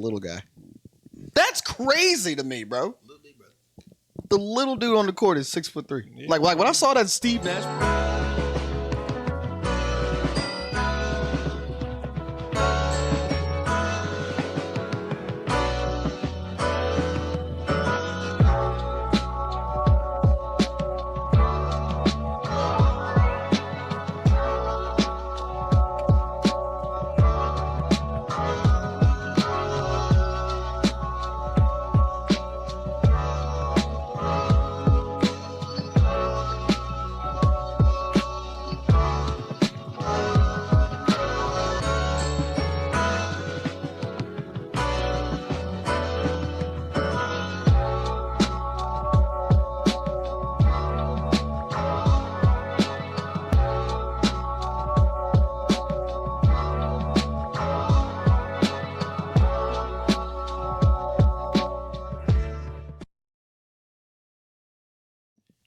little guy. That's crazy to me, bro. The little dude on the court is 6'3". Yeah. Like when I saw that Steve Nash.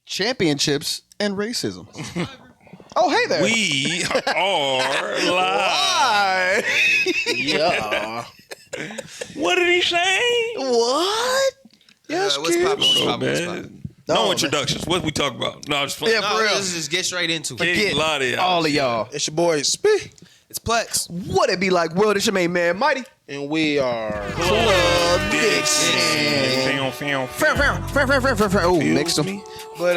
Championships and racism. Oh, hey there. We are live. Yeah. What did he say? What? Yes, what's poppin'? No introductions. What we talk about? No, I'm just playing. Yeah, for real. Let's just get straight into it. Forget a lot of y'all. all of y'all. It's your boy Spee. It's Plex. What it be like, Will? It's your main man, Mighty. And we are Club Dixon. Oh, mixed them. But,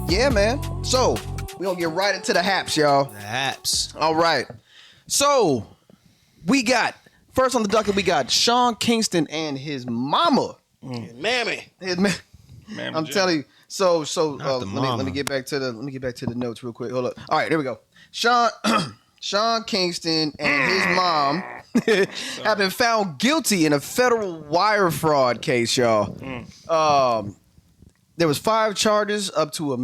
yeah, man. So, we gonna get right into the haps, y'all. The haps. All right. So, we got, first on the docket, we got Sean Kingston and his mama. Mammy. I'm telling you. So let me get back to the notes real quick. Hold up. All right, there we go. Sean Kingston and his mom have been found guilty in a federal wire fraud case, y'all. There was 5 charges up to $1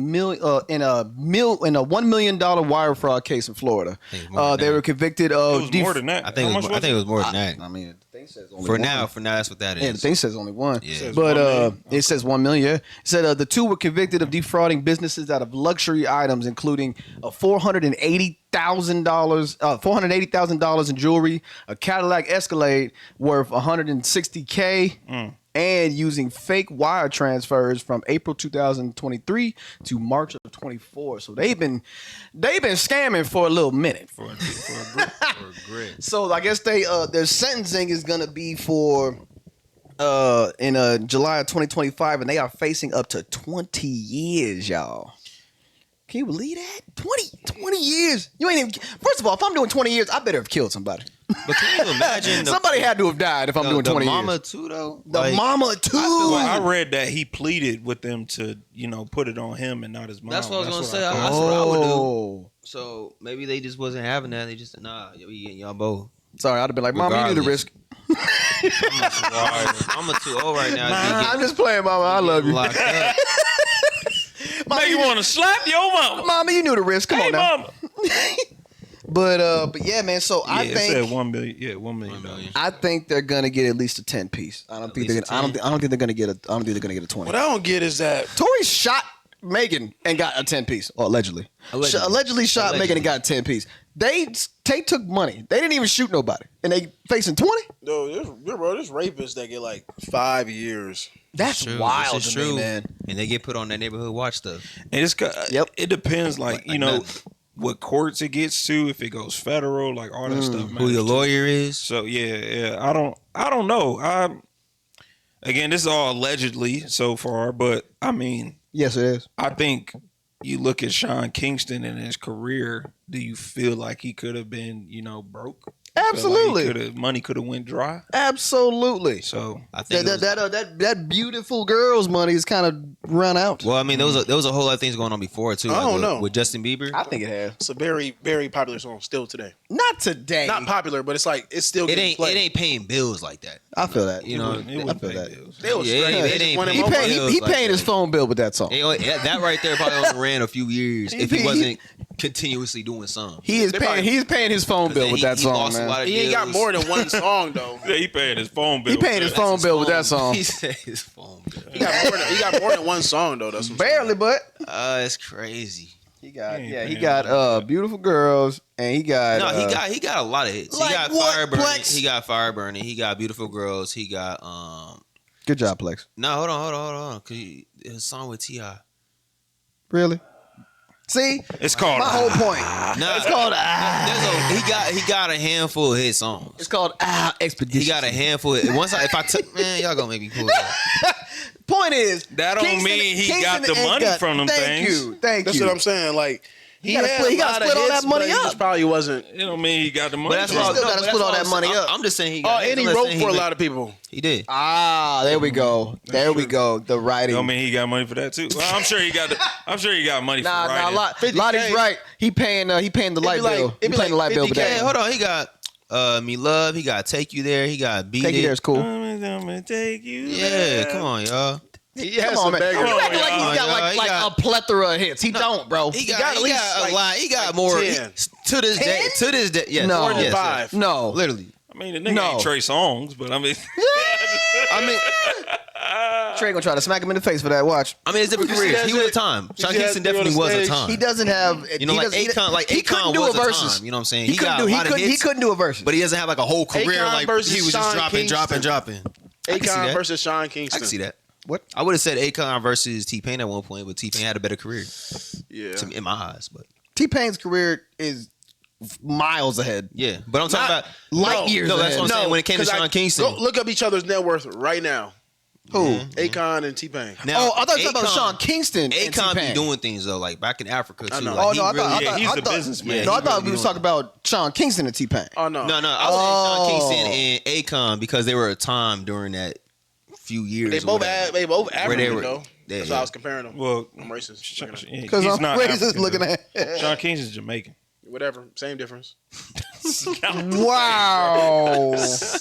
million wire fraud case in Florida. They were convicted of. It was more than that. I think it was more than that. I mean, the thing says only For one. now, that's what that is. Yeah, the thing says only one. Yeah. But it says $1 million. Yeah. It said the 2 were convicted of defrauding businesses out of luxury items, including $480,000 in jewelry, a Cadillac Escalade worth $160K. And using fake wire transfers from April 2023 to March of 24. So they've been scamming for a little minute. For a grid. So I guess their sentencing is gonna be for in July of 2025, and they are facing up to 20 years, y'all. Can you believe that? 20 years. You ain't even. First of all, if I'm doing 20 years, I better have killed somebody. But can you imagine? Somebody had to have died if I'm doing 20 years. The mama too, though. The mama too. I read that he pleaded with them to, put it on him and not his mom. That's what I was gonna say. That's what I would do. So maybe they just wasn't having that. They just said, nah, we getting y'all both. Sorry, I'd have been like, Mama, you knew the risk. I'm too old right now. I'm just playing, Mama. I love you. Locked up. Mama, you want to slap your mama? Mama, you knew the risk. Come on now. Mama. But yeah, man. So I think it said $1 million. Yeah, $1 million. I think they're gonna get at least a 10 piece. I don't think they're gonna get a 20. What I don't get is that Tory shot Megan and got a 10 piece, or allegedly shot Megan and got a 10 piece. They took money. They didn't even shoot nobody, and they facing 20. No, there's rapists that get like 5 years. That's wild to me, man. And they get put on that neighborhood watch stuff. And it depends, what courts it gets to, if it goes federal, like all that stuff. Who your lawyer is. So yeah. I don't know. Again, this is all allegedly so far, but I mean, yes, it is. I think you look at Sean Kingston and his career. Do you feel like he could have been, broke? Absolutely. Like money could have went dry. Absolutely. So I think that beautiful girl's money is kind of run out. Well, I mean, there was a whole lot of things going on before too. I don't know with Justin Bieber. I think it has. It's a very, very popular song still today. Not today. Not popular, but it's like it's still. It ain't paying bills like that. I feel that. I feel that. He paying his phone bill with that song. That right there probably only ran a few years if he wasn't continuously doing something. He's paying his phone bill with that song, man. He ain't got more than one song though. Yeah, he paying his phone bill. He paying his phone bill with that song. He said his phone bill. He got more than one song though. That's barely, but it's crazy. He got He he ain't got paying beautiful girls, and he got No, he got a lot of hits. like he got what, Fire Burning. Plex? He got Fire Burning. He got Beautiful Girls. He got Good job, Plex. No, hold on. Cause his song with T.I. Really? See, It's called. my whole point. Nah, It's called he got a handful of hit songs. It's called Expedition. He got a handful. If I took man, y'all gonna make me pull it up. Point is, That don't mean he got the ain't money from them thank things. You, thank That's you. what I'm saying. Like he gotta had split- he a gotta lot split of all hits, that money but he up. just probably wasn't. It don't mean he got the money. But that's You why still gotta but split that's all why that money up. I'm just saying he got. And he I'm not wrote saying for a he- lot of people. He did. There we go. There we go. The writing. Don't mean he got money for that too. Well, I'm sure he got. I'm sure he got money for writing. Lottie's right. He paying the light like- bill. He it'd be paying the like light bill for 50K. that. Yeah, hold on. He got Me Love. He got Take You There. He got Beat Take It. you there is cool. I'm gonna take you. Yeah, there. come on, y'all. He Come has on, some man. bangers. You acting like y'all. he's got He like got- a plethora of hits. He don't, bro. He got got at least, a like- lot. He got like more 10. to this day. 10? To this day, yes. No. More than yes, 5. No. Literally. I mean, the nigga No. ain't Trey Songz, but I mean, I mean, Trey gonna try to smack him in the face for that. Watch. it's different You see careers. that He was a shit? time. You Sean see that Kingston dude on definitely the was a stage? time. He doesn't have. You know, he like doesn't- Akon, he couldn't Akon do was a a versus. time. You know what I'm saying? He couldn't do. He couldn't do a versus. But he doesn't have like a whole career Akon like versus he was just Sean dropping. Kingston. I can see Akon that. versus Sean Kingston. I can see that. What? I would have said Akon versus T-Pain at one point, but T-Pain had a better career Yeah. to me, in my eyes. But T-Pain's career is miles ahead. yeah, but I'm talking Not- about Light years No, that's ahead. what I'm saying. When it came to 'cause Sean Kingston, Go look up each other's net worth right now. Who? Akon and T-Pain. now, I thought you were talking about Akon- Sean Kingston. and Akon T-Pain. be doing things though, like back in Africa too. I know. Like, Oh he no, I really- thought. yeah, he's I the thought, businessman. Yeah, No, he I thought really we was doing talking about Sean Kingston and T-Pain. Oh no. No, I was saying Sean Oh. Kingston and Akon because they were a time during that few years. They or both whatever. they both Where African they were- though. Yeah, That's yeah. why I was comparing them. well, I'm racist. Because I'm racist looking at. Sean Kingston's Jamaican. Whatever. Same difference. Wow.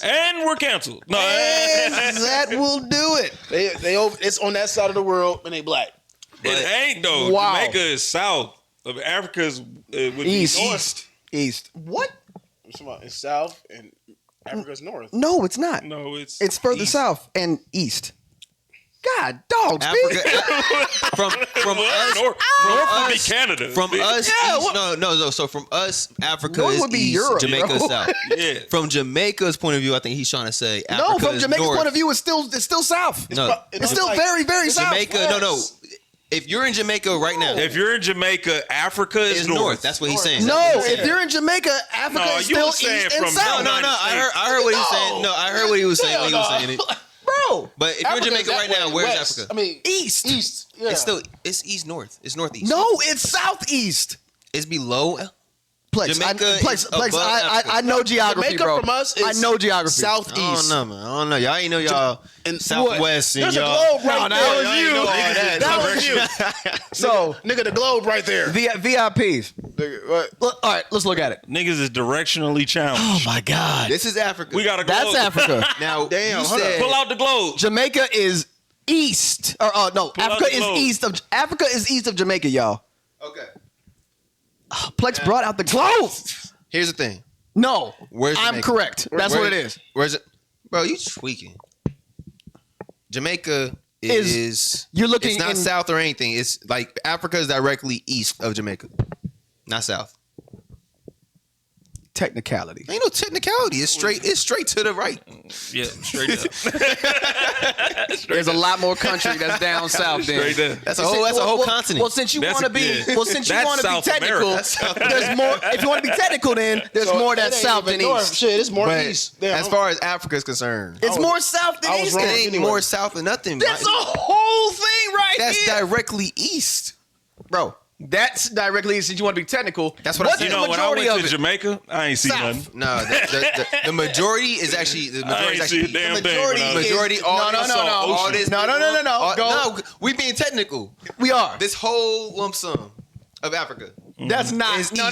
And we're canceled. No, That will do it. They over, it's on that side of the world and they black. it ain't though. Wow. Jamaica is south of Africa's would be East. north. East. What? It's south and Africa's north. No, it's not. No, it's Further east. south and east. God, dog, Africa from Well, us north from would be us Canada. from us Yeah, east, what- no. So from us, Africa North is would be east, Europe, Jamaica bro. south. Yeah. From Jamaica's point of view, I think he's trying to say Africa No, from is Jamaica's north. point of view, it's still south. No, It's still very, very south. Jamaica. No. If you're in Jamaica right now, If you're in Jamaica, Africa is it's north. north. That's what he's saying. No, That's what he's if saying. you're in Jamaica, Africa No, is you still was saying east and from- south. No. I heard what he was saying. No, I heard what he was saying when he was saying it. Bro. But if you're in Jamaica right now, where's Africa? I mean, East. east. Yeah. It's east north. It's northeast. No, it's southeast. It's below. Plex, Jamaica Plex, is above Africa. I know geography, Jamaica bro. from us I is know geography. southeast. I don't know, man. I don't know. Y'all ain't know y'all And southwest and There's a y'all. globe right No, there. that was Y'all ain't you. know all Nigga, that was you. So, Nigga, the globe right there. VIPs. Nigga, what? All right, let's look at it. Niggas is directionally challenged. Oh my God. This is Africa. We got to That's Africa. now. Damn, you hold said pull out the globe. Jamaica is east. Or no, Pull out Africa the is globe. east of Jamaica, y'all. Okay. Plex brought out the globe. Here's the thing. No, Where's I'm Jamaica? correct. That's what it is. Where's it? Bro, you tweaking. Jamaica is you're looking It's not in- south or anything. It's like Africa is directly east of Jamaica, not south. Technicality. Ain't no technicality. It's straight to the right. Yeah, straight up. There's a lot more country that's down south. Straight Then. up. That's a whole continent. Well, since you That's want to a- be, yeah. well, since you That's want to be South technical, America. That's South there's more. If you want to be technical, then there's So more it that's ain't south even than north. east. Shit, it's more But east. Damn, as far as Africa is concerned, It's more south than I was east. wrong. it ain't anyway. more south than nothing. That's a man. whole thing right That's here, directly east. bro. That's directly since you want to be technical. That's what I What's said. the You know, when I majority went of to it? Jamaica, I ain't see South. nothing. No, the majority is actually the I majority ain't is see a actually damn the thing. majority when I is- was- majority. All No, no, this, no, no. all this, No, no. all- Go. no, we being technical. We are. This whole lump sum of Africa That's not. is No.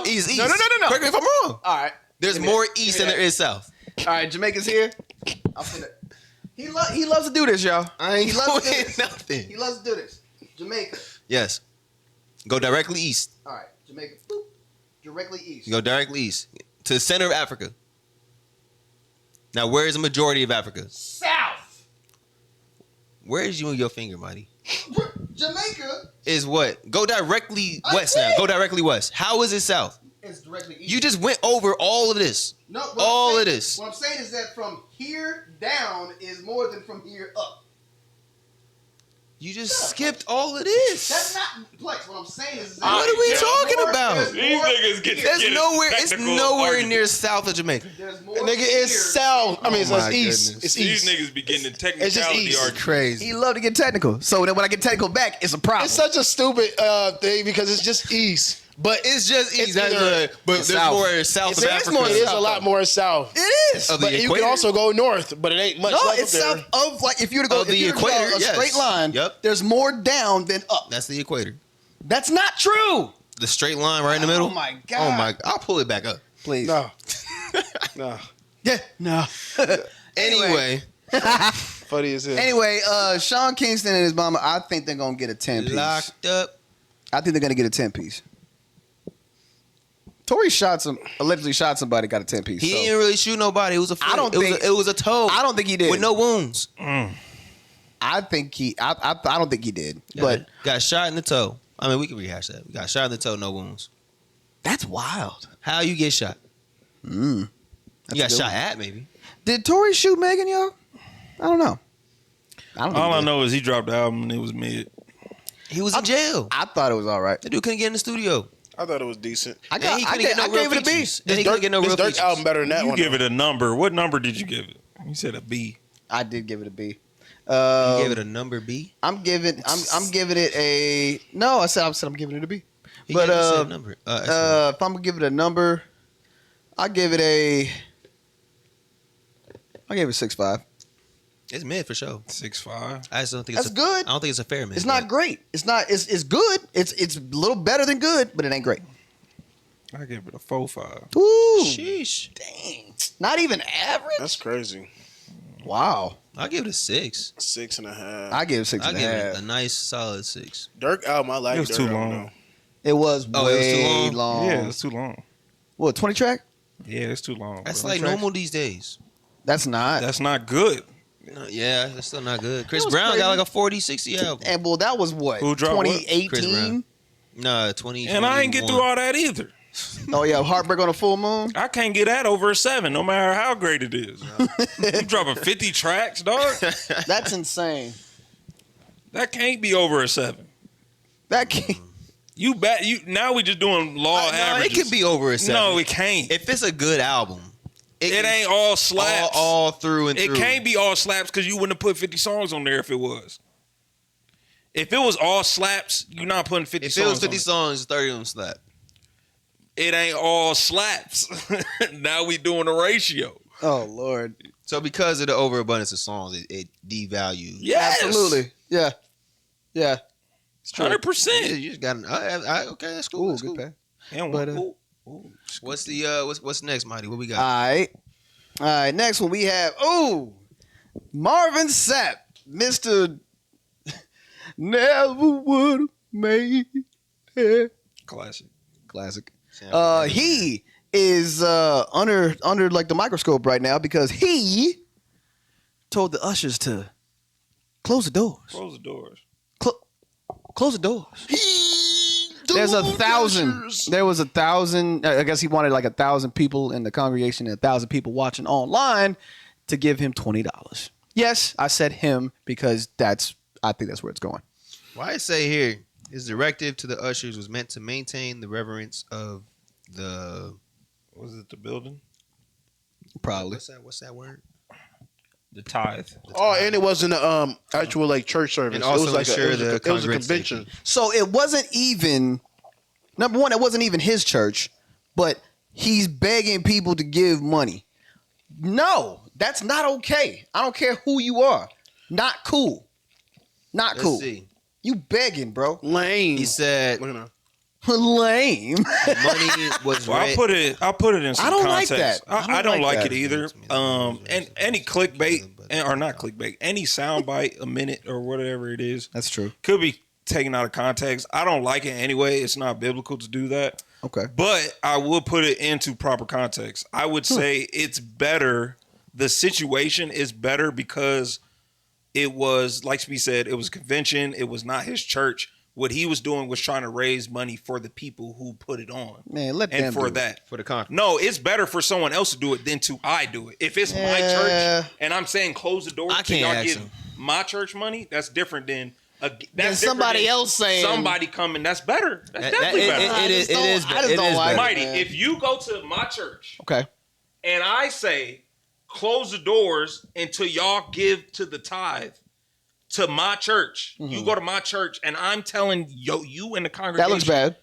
east. Is east. No. Correct me if I'm wrong. All right. There's Give me more that. east Give than me there is south. All right, Jamaica's here. I'm finna. He loves to do this, y'all. I ain't He loves to do doing this. nothing. He loves to do this. Jamaica. Yes. Go directly east. All right, Jamaica. Boop. Directly east. Go directly east to the center of Africa. Now, where is the majority of Africa? South. Where is you and your finger, Mighty? Jamaica is what? Go directly west now. Go directly west. How is it south? is directly east. You just went over all of this. No, all of this. What I'm saying is that from here down is more than from here up. You just skipped all of this. That's not Plex. What I'm saying is that What are we talking more, about? there's These more niggas get here. There's get nowhere. a It's technical nowhere argument. near south of Jamaica. There's more Nigga, here. it's south. I mean, Oh my it's east. goodness. It's These east. niggas be getting the It's just technicality east. argument. Crazy. He love to get technical. So then when I get technical back, it's a problem. It's such a stupid thing because it's just east. But It's just east. It's either- But it's there's south. more south of There is Africa. more it is south, a lot more south. It is. Of the But you equator? can also go north, but it ain't much No, left it's up there. south of like if you were to go Of the if you were to draw equator, a yes. straight line. Yep. There's more down than up. That's the equator. That's not true. The straight line right in the middle. Oh my god. Oh my. I'll pull it back up. Please. No. No. Yeah. No. Anyway. Funny as hell. Anyway, Sean Kingston and his mama, I think they're gonna get a 10 piece. Locked up. I think they're gonna get a 10 piece. Tory allegedly shot somebody, got a 10 piece. He so. didn't really shoot nobody. It was a foot. I don't think- it was a toe. I don't think he did. With no wounds. I think he. I don't think he did. Yeah, But got shot in the toe. I mean, we can rehash that. We got shot in the toe, no wounds. that's wild. How you get shot? That's You got a good shot one. at maybe. Did Tory shoot Megan, yo? I don't know. I don't think All he I did. know is he dropped the album and it was mid. He was in jail. I thought it was all right. That dude couldn't get in the studio. I thought it was decent. I And he couldn't get no I real gave it a B. features. And he couldn't get no This real Dirk features. album better than that You one. give it a number. What number did you give it? You said a B. I did give it a B. You gave it a number B. I'm giving it a no. I said I'm giving it a B. He But gave us a number. if I'm gonna give it a number, I give it a. I gave it 6.5. It's mid for sure. 6.5. I just don't think That's it's good. I don't think it's a fair mid. It's not great. It's not. It's good. It's a little better than good, but it ain't great. I give it a 4.5. Ooh, Sheesh. dang! Not even average. That's crazy. Wow. I'll give it a 6. 6.5. I give it 6 I'll and a give half. it a nice solid 6. Dirk album, I like It was Dirk too album, long. though. It was Oh, it was too way long? long. Yeah, it's too long. What 20 track? Yeah, it's too long. That's bro. like tracks. normal these days. That's not. That's not good. No, yeah, that's still not good. Chris was Brown crazy. got like a 40, 60 album. And well, that was what Who dropped what? 2018. Chris Brown. No, 20. And I ain't get through all that either. Oh yeah, Heartbreak on a Full Moon. I can't get that over a 7, no matter how great it is. You dropping 50 tracks, dog? That's insane. That can't be over a 7. That can't. You bet. You now we just doing law No, it averages. could be over a 7. No, it can't. If it's a good album, It can- ain't all slaps. all through and It through. can't be all slaps because you wouldn't have put 50 songs on there if it was. If it was all slaps, you're not putting 50 If songs it was 50 on songs, 30 of them slap. it ain't all slaps. Now we doing a ratio. Oh Lord. So because of the overabundance of songs, it devalues. Yes. Absolutely. Yeah. Yeah. It's true. 100%. You just got okay. That's cool. Ooh, That's good cool. pay. And But, What's the what's next, Mighty? What we got? All right. Next one we have Marvin Sapp, Mr. Never would have made it. Classic. Classic. He is under like the microscope right now because he told the ushers to close the doors. Close the doors. Close the doors. There's 1,000. There was 1,000. I guess he wanted like 1,000 people in the congregation and 1,000 people watching online to give him $20. Yes, I said him because I think that's where it's going. Why it say here? His directive to the ushers was meant to maintain the reverence of the. Was it the building? Probably. What's that word? The tithe. Oh, and it wasn't a actual like church service. And it also was like ensure it was the a congregant convention. safety. So it wasn't even number one. It wasn't even his church, but he's begging people to give money. No, that's not okay. I don't care who you are. Not cool. Not Let's cool. see. You begging, bro. Lame. He said Look at that. Lame. money was. Well, I'll put it in some I don't context. like that. I don't like that. it either. And any clickbait or not clickbait, any soundbite, a minute or whatever it is, That's true. could be taken out of context. I don't like it anyway. It's not biblical to do that. Okay. But I will put it into proper context. I would say it's better. The situation is better because it was, like we said, it was a convention. It was not his church. What he was doing was trying to raise money for the people who put it on. Man, let them and for that. For the conference. No, it's better for someone else to do it than I do it. If it's my church and I'm saying close the doors till y'all give my church money, that's different than that's somebody else saying somebody coming. That's better. That's definitely better. It is. I just don't like it, Mighty, man. if you go to my church, okay, and I say close the doors until y'all give to the tithe to my church, you go to my church, and I'm telling you in the congregation that looks bad.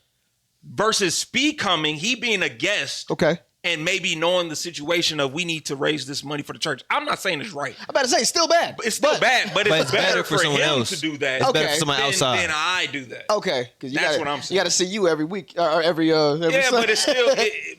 Versus Speed coming, he being a guest, okay, and maybe knowing the situation of we need to raise this money for the church. I'm not saying it's right. I'm about to say it's still bad. It's still bad, but it's better for someone him else to do that. It's better for somebody outside Than I do that. Okay, because that's what I'm saying. You got to see you every week or every yeah, Sunday. but it's still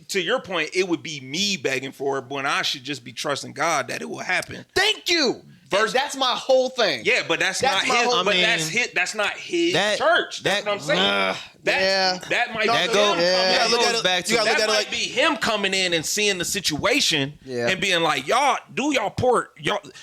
to your point. It would be me begging for it, when I should just be trusting God that it will happen. Thank you. That's my whole thing. Yeah, but that's not his. That's not his church. That's what I'm saying. That might goes back to that might be him coming in and seeing the situation and being like, y'all do y'all part.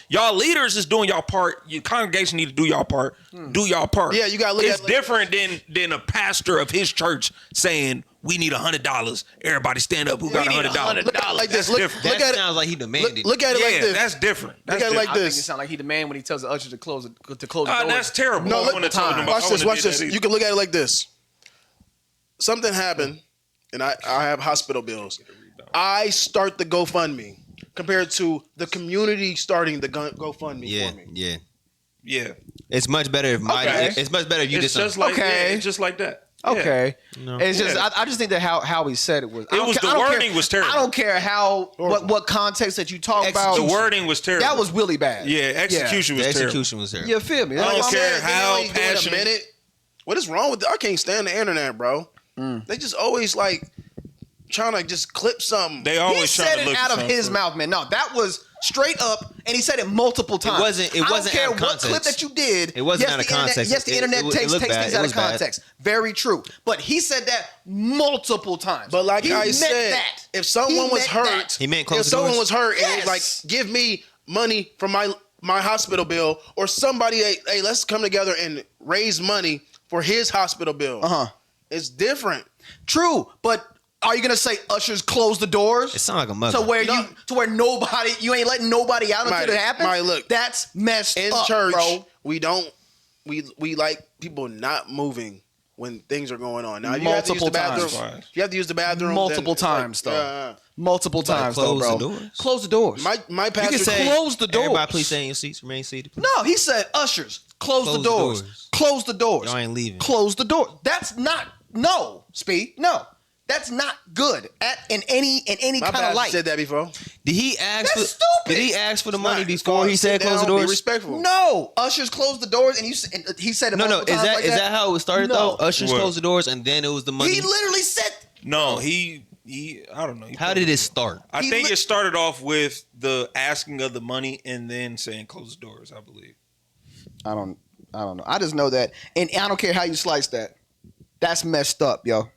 Y'all leaders is doing y'all part. Your congregation need to do y'all part. Do y'all part. Yeah, you gotta look it's at different than a pastor of his church saying we need $100. Everybody stand up. Who got $100? Look at it like this. Look at it. Sounds like he demanded. Look at it like this. That's different. Look at it like I think it this. sounds like he demand when he tells the usher to close the door. That's terrible. No, Watch watch this. You can look at it like this. Something happened, and I have hospital bills. I start the GoFundMe compared to the community starting the GoFundMe for me. Yeah. It's much better if it's much better if you did something. It's just like that. Okay, No. it's just I just think that how he said it was. The wording was terrible. I don't care what context that you talk about. The wording was terrible. That was really bad. Yeah, execution was terrible. Execution was terrible. You feel me? I don't That's care how Doing a passionate. minute. What is wrong with I can't stand the internet, bro. They just always like trying to just clip something. They he always trying said to it look out of for his something. mouth, man. No, that was straight up, and he said it multiple times. It wasn't I don't care out of what context. clip that you did. It wasn't yes, out of the internet- context. Yes, the internet It takes looked bad. things It out of was bad. context. Very true. But he said that multiple times. But like he I meant said, that. if someone was meant hurt, that. He meant close if the someone doors. was hurt and Yes. was like, give me money from my hospital bill, or somebody, hey, let's come together and raise money for his hospital bill. It's different. True, but are you gonna say ushers close the doors? It sounds like a mother. To where nobody, you ain't letting nobody out until it happens? Mike, look, that's messed in up, church, bro. we like people not moving when things are going on. Now, if Multiple you have to use the times. bathroom. If you have to use the bathroom Multiple then it's times, like, though. Multiple times, close though, the bro. doors? Close the doors. My pastor You can say, close the doors. everybody please stay in your seats, remain seated. Please. No, he said ushers, close the Close the doors. doors. Close the doors. Y'all ain't leaving. Close the door. That's not Speed. No. That's not good in any my kind of pastor light. said that before. Did he ask That's for? stupid. Did he ask for the money It's before called he said sit close the down, Be doors? respectful. No, ushers close the doors, and he said it. No. multiple Is times that like is that how it started No. though? Ushers What? closed the doors, and then it was the money. He literally said. No, he I don't know. How did it start? I think it started off with the asking of the money and then saying close the doors, I believe. I don't know. I just know that, and I don't care how you slice that. That's messed up, yo.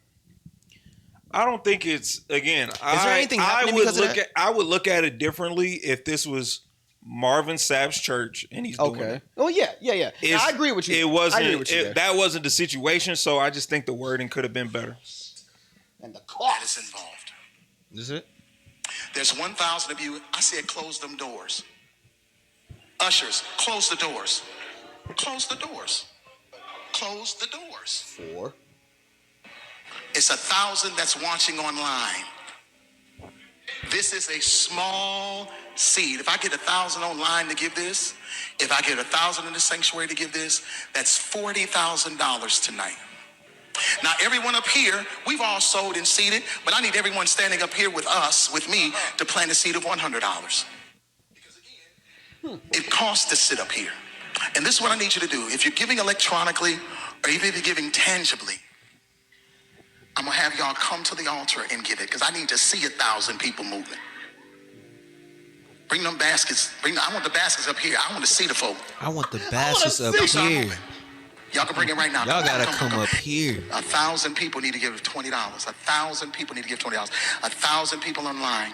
I don't think it's again. Is there anything happening because of that? I would look at it differently if this was Marvin Sapp's church and he's doing it. Oh yeah. I agree with you. It wasn't. I agree with you there. That wasn't the situation. So I just think the wording could have been better. And the That cost. is involved. Is it? There's 1,000 of you. I said close them doors. Ushers, close the doors. Close the doors. Close the doors. 4. It's 1,000 that's watching online. This is a small seed. If I get 1,000 online to give this, if I get 1,000 in the sanctuary to give this, that's $40,000 tonight. Now, everyone up here, we've all sowed and seeded, but I need everyone standing up here with us, with me, to plant a seed of $100. It costs to sit up here. And this is what I need you to do. If you're giving electronically, or even if you're giving tangibly, I'm going to have y'all come to the altar and give it, because I need to see 1,000 people moving. Bring them baskets. I want the baskets up here. I want to see the folk. I want the baskets up Start here. moving. Y'all can bring it right now. Y'all gotta come up here. 1,000 people need to give $20. 1,000 people need to give $20. 1,000 people online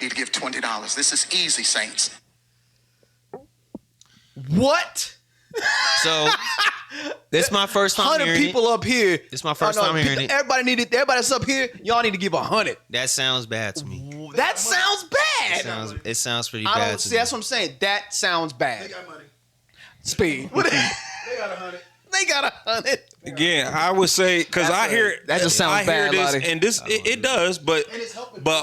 need to give $20. This is easy, saints. What? So this is my first time 100 hearing people up here. This is my first time hearing it. Everybody that's up here, y'all need to give 100. That sounds bad to me. That sounds bad. It sounds pretty I bad don't to see. me. That's what I'm saying. That sounds bad. They got money. Speed. They got 100. They got 100. Again, I would say because I hear that just sounds I hear bad, this, Lottie. and this it does, but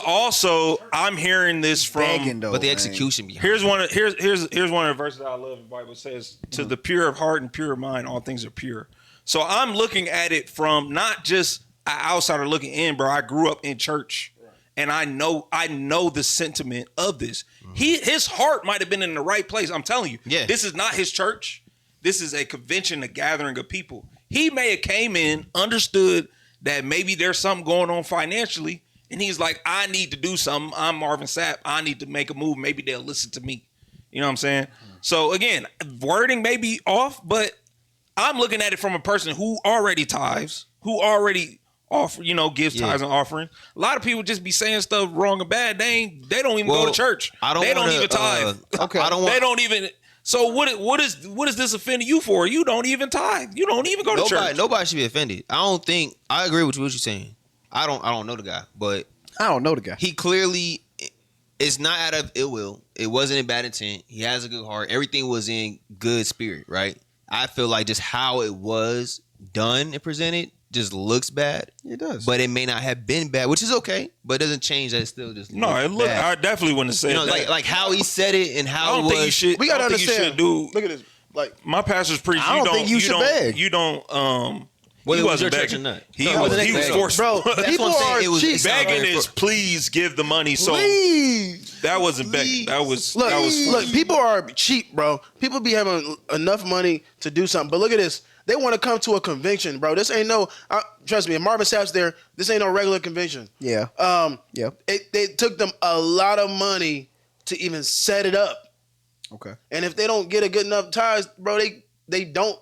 also I'm hearing this from. Begging, though, But the man. execution behind Here's one of the verses I love. The Bible says, "To the pure of heart and pure of mind, all things are pure." So I'm looking at it from not just an outsider looking in, bro. I grew up in church, and I know the sentiment of this. His heart might have been in the right place. I'm telling you, Yeah. This is not his church. This is a convention, a gathering of people. He may have came in, understood that maybe there's something going on financially, and he's like, I need to do something. I'm Marvin Sapp. I need to make a move. Maybe they'll listen to me. You know what I'm saying? So again, wording may be off, but I'm looking at it from a person who already tithes, who already gives tithes and offerings. A lot of people just be saying stuff wrong and bad. They don't even go to church. They don't even tithe. Okay. They don't even. So what is this offending you for? You don't even tithe. You don't even go to church. Nobody should be offended. I agree with what you're saying. I don't know the guy, but I don't know the guy. he clearly is not out of ill will. It wasn't in bad intent. He has a good heart. Everything was in good spirit, right? I feel like just how it was done and presented just looks bad. It does. But it may not have been bad, which is okay. But it doesn't change that it still just No, looks it look. bad. I definitely wouldn't say that. like how he said it and I how don't it think you was. should. We gotta I don't think you understand. should do. Look at this. Like, My pastor's preach. I don't think you should beg. You don't. Whether He it was your wasn't church or begging. not. He No, was it wasn't forced. bro, That's people what I'm saying. are It was cheap. Begging is please give the money. So Please. that wasn't begging. That was Look, people are cheap, bro. People be having enough money to do something. But look at this. They want to come to a convention, bro. This ain't no, trust me, if Marvin Sapp's there, this ain't no regular convention. Yeah. Yeah. It took them a lot of money to even set it up. Okay. And if they don't get a good enough ties, bro, they don't,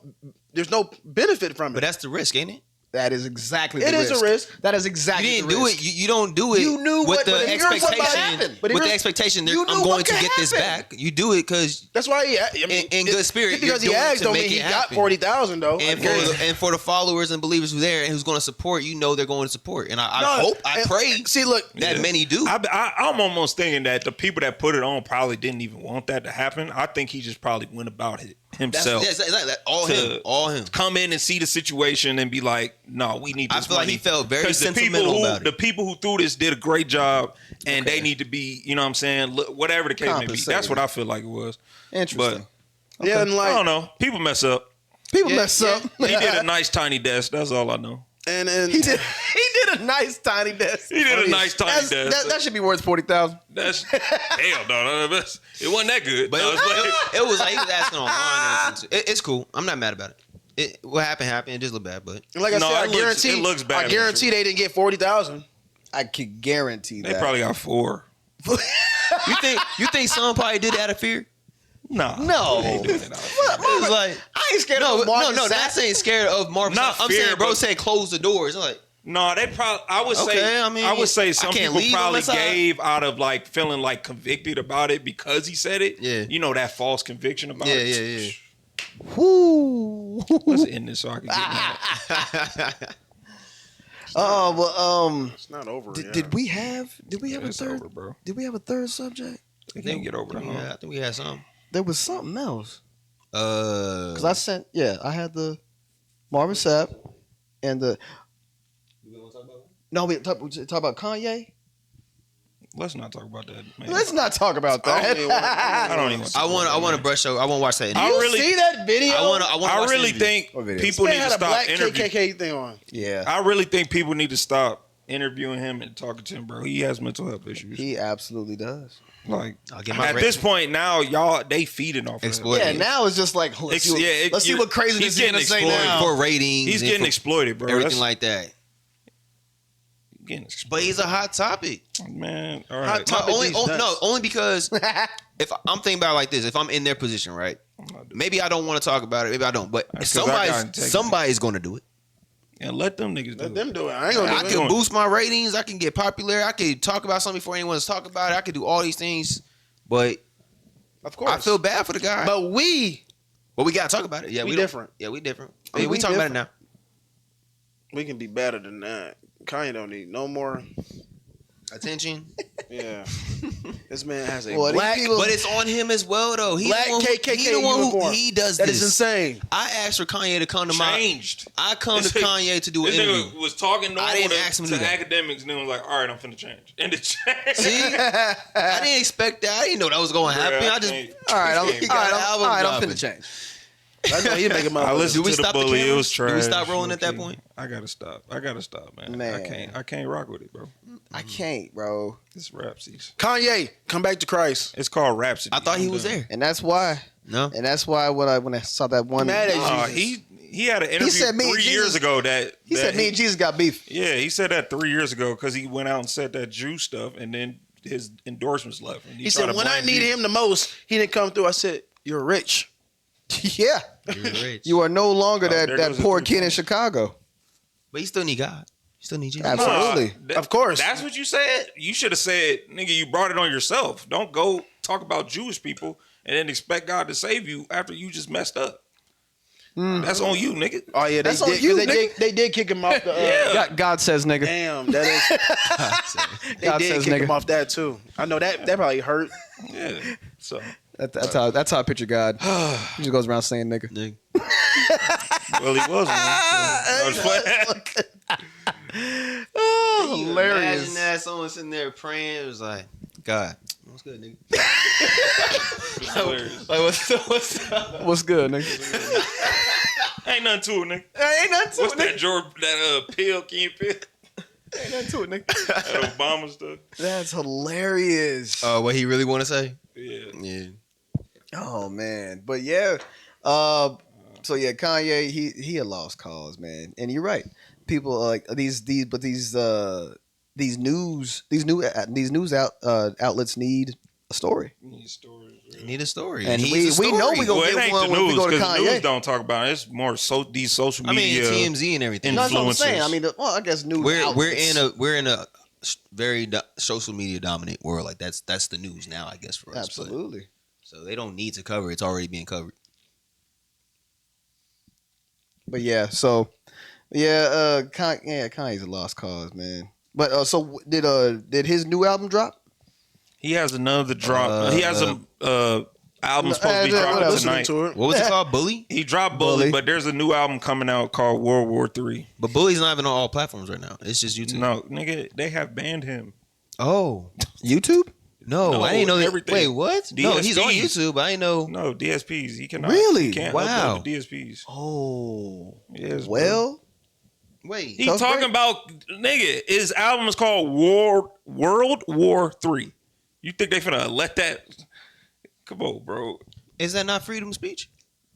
there's no benefit from it. But that's the risk, ain't it? That is exactly the It risk. is a risk. That is exactly You didn't the do risk. it. You don't do it. You knew with what- the but here's what might expectation. happen. But With the here's- expectation, you I'm knew going what to could get this happen. back. You do it because That's why in good spirit, Just because you're he doing it asked to don't make mean he it got happen. 40,000 though. and for the followers and believers who are there and who's going to support, you know they're going to support. And I pray See, look, that many do. I'm almost thinking that the people that put it on probably didn't even want that to happen. I think he just probably went about it himself. All him. Come in and see the situation and be like, no, we need this I feel like money. he felt very 'Cause sentimental about it. The people who threw this did a great job, and they need to be, you know what I'm saying? Look, whatever the case may be. Compensated. That's what I feel like it was. Interesting. yeah, and I like, don't know. People mess up. People mess up. He did a nice tiny desk. That's all I know. and He did a nice tiny desk. He did a nice tiny desk. That should be worth 40,000. That's hell no. It wasn't that good. But No, it was like he was asking online and everything too. It's cool. I'm not mad about it. What happened happened. It just looked bad, but like I No, said, it looks bad. I guarantee they didn't get 40,000. I could guarantee they that. probably got 4. you think someone probably did it out of fear? Nah. No. They doing it out. It was like I ain't scared no, of Marvin not Sapp. saying scared of Marvin. Not I'm fear, saying, bro, but- said close the doors. I'm like, No, they probably. I would Okay, say. I mean, I would say I some can't people leave probably unless I- gave out of like feeling like convicted about it because he said it. Yeah. You know that false conviction about yeah, it. yeah, yeah. Whoo. Let's end this so I can get mad. Oh, well, It's not over. did we have a It's third? over, bro. Did we have a third subject? They can't get over the hump. I think we had some. There was something else. Uh, Cause I had the Marvin Sapp and the. No, we talk about Kanye. Let's not talk about that, man. Let's not talk about that. I don't even. I want to brush over. I want to watch that. I You really- see that video? I want to. I really think What video? people They need to had a stop black interviewing. KKK thing on. Yeah, I really think people need to stop interviewing him and talking to him, bro. He has mental health issues. he absolutely does. Like I'll get my at this point now, y'all they feeding off of Exploit. him. Yeah, now it's just like let's see what craziness he's he's getting gonna say exploited. now. for ratings. He's and getting for exploited, bro. everything That's like that. getting But exploited. he's a hot topic. Man, all Hot right. topic. Only because if I'm thinking about it like this, if I'm in their position, right? Maybe I don't want to talk about it. Maybe I don't. But That's 'cause I got integrity. somebody's going to do it. And let them niggas do Let it. them do it. I ain't gonna I do can it. boost my ratings. I can get popular. I could talk about something before anyone else talk about it. I could do all these things. But Of course. I feel bad for the guy. But we we gotta talk about it. Yeah, We don't- different. Yeah, we different. I mean, we we talking about it now. can be better than that. Kanye don't need no more. Attention. Yeah. This man has a Well, these black. people- But it's on him as well, though. He's Black the one KKK he the one uniform. who he does That this. is insane. I asked for Kanye to come to my. Changed. I come to This nigga- Kanye to do an This interview. nigga was talking I normal didn't to, ask him to to do that. academics, and then was like, "All right, I'm finna change." And it changed. See, I didn't expect that. I didn't know that was going to happen. I just. All right, I'm, He got an album I'm dropping. finna change. I know he making my. I listened Do we to the stop the bully. It cameras? was trash. Do we stop rolling at that Okay. point? I gotta stop, man. Man. I can't rock with it, bro. I can't, bro. It's Rhapsodies. Kanye, come back to Christ. It's called Rhapsody. I thought he I'm was done. there. And that's why. No. And that's why when I saw that one, Mad at Nah, Jesus. he had an interview said me and 3 years Jesus- ago that he said me and Jesus got beef. Yeah, he said that 3 years ago because he went out and said that Jew stuff, and then his endorsements left. And He said, when I need needed him the most, he didn't come through. I said, you're rich. Yeah, You're rich. you are no longer Oh, that there that goes the poor 3 kid in points. Chicago. But you still need God. You still need Jesus. Absolutely. Of course. That's what you said. You should have said, "Nigga, you brought it on yourself. Don't go talk about Jewish people and then expect God to save you after you just messed up. That's on you, nigga." Oh yeah, That's on you, nigga. they did kick him off the. God says, nigga. Damn, that is. They God did says, kick nigga. him off that too. I know that probably hurt. Yeah. So That's how I picture God. He just goes around saying, nigga. Nigga. well, he was one. So I was playing. Oh, Imagine hilarious. that someone sitting there praying. It was like, God, what's good, nigga? It's hilarious. Like, what's up? What's good, nigga? Ain't nothing to it, nigga. Ain't nothing to What's it, that George? That pill? Can you pill? Ain't nothing to it, nigga. That Obama stuff. That's hilarious. What he really want to say? Yeah. Yeah. Oh man, but yeah. So yeah, Kanye, he a lost cause, man. And you're right. People like these news outlets need a story, You need stories. They need a story. and He's we a know story. we gonna Well, it get ain't one the when we news go to because the news Kanye. don't talk about it. It's more these social I mean, media. TMZ and everything. No, that's what I'm saying. influencers. I mean, I guess news. we're outlets. in a very social media dominant world. Like that's the news now, I guess, for us. But- Absolutely. so they don't need to cover. It's already being covered. But yeah, so yeah, Kanye's a lost cause, man. But so did his new album drop? He has another drop. He has a album supposed to be whatever. dropping Listening tonight. to it. What was it called? Bully? He dropped Bully, Bully. but there's a new album coming out called World War III. But Bully's not even on all platforms right now. It's just YouTube. No, nigga, they have banned him. Oh. YouTube? No, I didn't know that. everything. Wait, what? No, he's on DSPs. YouTube. I didn't know. No, DSPs. He cannot. Really? He can't Wow. upload to DSPs. Oh, Yes, bro. well, Wait. He Tough talking break. about, nigga, his album is called World War III. You think they finna let that? Come on, bro. Is that not freedom of speech?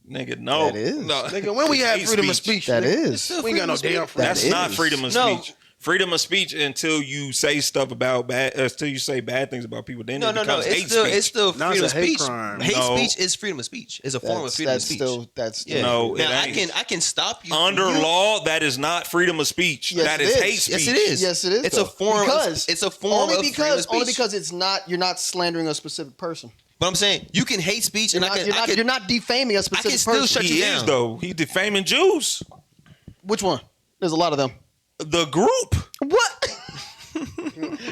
Nigga, no. That is. No. Nigga, when we have Hate freedom of speech, that nigga, is. we ain't got no damn freedom. That's That not is. freedom of No. speech. Freedom of speech until you say stuff about until you say bad things about people. Then No, it no. becomes hate It's speech. still Now freedom it's of a hate speech. crime. Hate No. speech is freedom of speech. It's a form of freedom of speech. That's Yeah. No, it now ain't. I can stop you Under you- law, that is not freedom of speech. Yes, that it is is. hate speech. Yes, it is. Yes, it is, It's though. a form. Because- it's a form only of freedom of speech. because it's not. You're not slandering a specific person. But I'm saying you can hate speech, You're and not, you're not defaming a specific still person. shut He you is down. though. He defaming Jews. Which one? There's a lot of them. The group, What?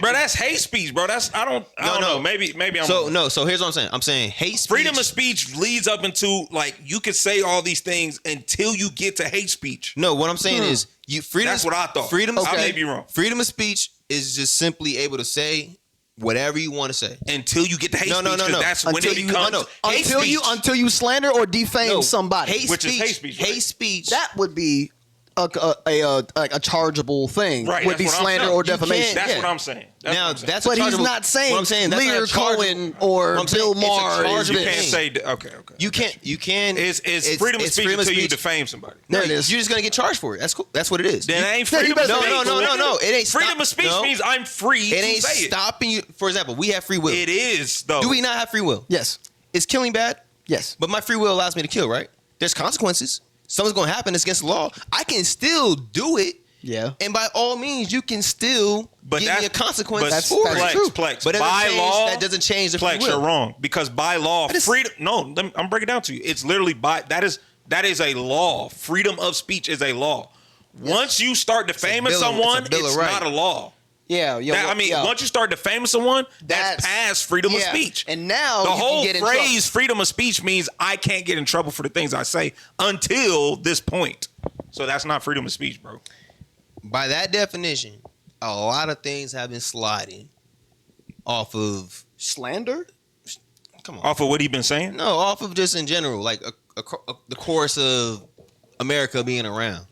bro. That's hate speech, bro. That's I don't know. Maybe I'm So wrong. no. So here's what I'm saying. I'm saying hate speech. Freedom of speech leads up into like you could say all these things until you get to hate speech. No, what I'm saying is you freedom. That's what I thought. Freedom of I speech. may be wrong. Freedom of speech is just simply able to say whatever you want to say. Until you get to hate No, speech, no, no, 'cause no. that's when Until it you- becomes no, hate until speech. you slander or defame No, somebody. Hate Which is speech. hate speech, right? Hate speech. That would be a chargeable thing. Right, Would that's be what I'm slander saying. or You defamation. That's Yeah. what I'm saying. That's now what I'm saying. that's a But he's chargeable- not saying what I'm saying, that's not Lear a chargeable- Cohen or what I'm saying, Bill it's a Maher. chargeable is you this. can't say okay. You can. It's freedom of speech until you defame somebody. No, There it is. You're just gonna get charged for it. That's cool. That's what it is. Then it ain't Yeah, you freedom of better- speech. No. It ain't Freedom of speech means I'm free It to ain't say stopping you. For example, we have free will. it. It is though. Do we not have free will? Yes. Is killing bad? Yes. But my free will allows me to kill, right? There's consequences. Something's going to happen. It's against the law. I can still do it Yeah. And by all means, you can still give me a consequence for it. Plex. But by law, that doesn't change the free Plex, will. you're wrong. Because by law, freedom. No, I'm breaking it down to you. It's literally that is a law. Freedom of speech is a law. Once you start defaming someone, it's not a law. Yeah, once you start defaming someone, that's past freedom of speech. And now the whole phrase "freedom of speech" means I can't get in trouble for the things I say until this point. So that's not freedom of speech, bro. By that definition, a lot of things have been sliding off of slander. Come on, off of what he been saying? No, off of just in general, like the course of America being around.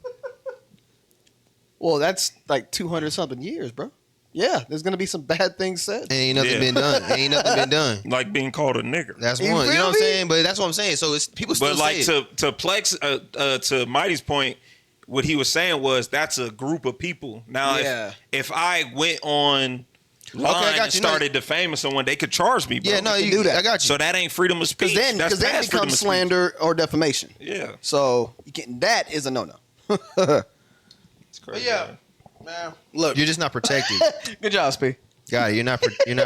Well, that's like 200 something years, bro. Yeah, there's gonna be some bad things said. Ain't nothing been done. Ain't nothing been done. Like being called a nigger. That's one. You know what I'm saying? But that's what I'm saying. So it's people still. But like to Plex, to Mighty's point, what he was saying was that's a group of people. Now, if I went on line and started defaming someone, they could charge me. Bro. Yeah, no, you do that. I got you. So that ain't freedom of speech. Because then it becomes slander or defamation. Yeah. So that is a no-no. It's crazy. But man, look, you're just not protected. Good job, Spee. God, you're not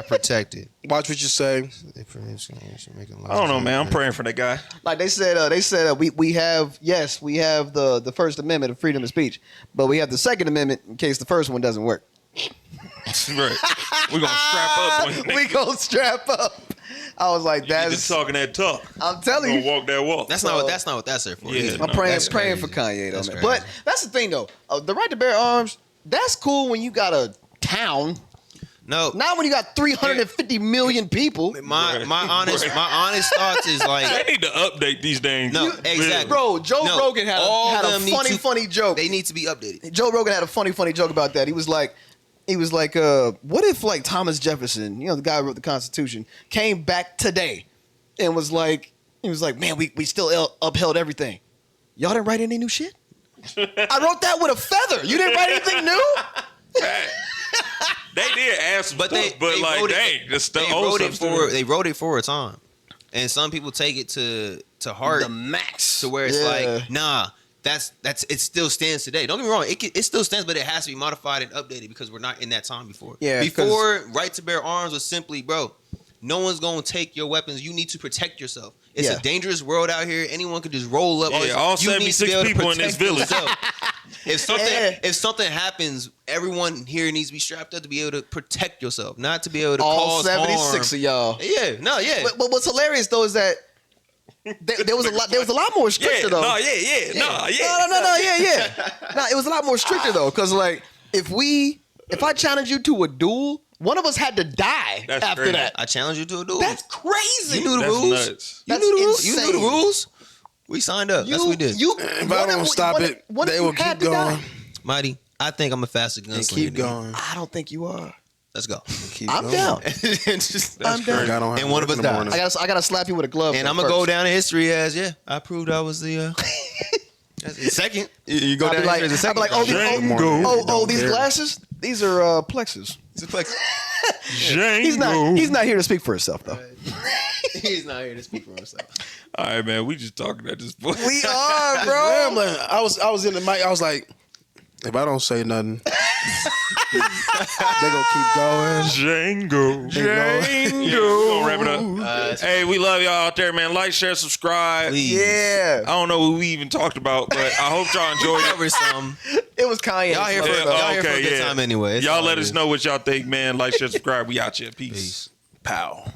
protected. Watch what you say. I don't know, man. I'm praying for that guy. Like they said we have the First Amendment of freedom of speech, but we have the Second Amendment in case the first one doesn't work. Right. We're gonna strap up on you. We gonna strap up. I was like, that's just talking that talk. I'm telling you, walk that walk. That's not what that's there for. Yeah, I'm praying for Kanye though, man. But that's the thing though. The right to bear arms, that's cool when you got a town. No, not when you got 350 million people. My honest thoughts is like they need to update these things. No, exactly, bro. Joe Rogan had a funny joke. They need to be updated. Joe Rogan had a funny joke about that. He was like, what if like Thomas Jefferson, the guy who wrote the Constitution, came back today and was like, man, we still upheld everything. Y'all didn't write any new shit? I wrote that with a feather. You didn't write anything new? They did ask, but they wrote it for a time, and some people take it to heart, the max, to where it's like, nah, that's it still stands today. Don't get me wrong, it still stands, but it has to be modified and updated because we're not in that time before. Yeah, before right to bear arms was simply, bro, no one's gonna take your weapons. You need to protect yourself. It's a dangerous world out here. Anyone could just roll up. Yeah, all 76 people in this village. If something happens, everyone here needs to be strapped up to be able to protect yourself, not to be able to cause 76 harm. of y'all. Yeah, no, yeah. But what's hilarious though is that there was a lot more stricter though. No, it was a lot more stricter though, because like if I challenge you to a duel, one of us had to die after that. I challenge you to a duel. That's crazy. You knew the rules. Nuts. You knew the rules. You knew the rules. We signed up. That's what we did. If I don't stop it, they will keep going. Mighty, I think I'm a faster gunslinger. Keep going. I don't think you are. Let's go. I'm down. I'm down. And one of us dies. I gotta slap you with a glove. And I'm gonna go down in history as I proved I was the second. You go down in history as the second. I'll be like, these glasses, these are plexus. It's a plexus. He's not here to speak for himself though. He's not here to speak for himself. All right, man. We just talking at this point. We are, bro. I was in the mic. I was like, if I don't say nothing, they gonna keep going. Django. Yeah, we gonna wrap it up. Hey, we love y'all out there, man. Like, share, subscribe. Please. Yeah. I don't know what we even talked about, but I hope y'all enjoyed it. It was Kanye. Y'all here for a good time anyway. Y'all let us know what y'all think, man. Like, share, subscribe. We out here. Peace. Pow.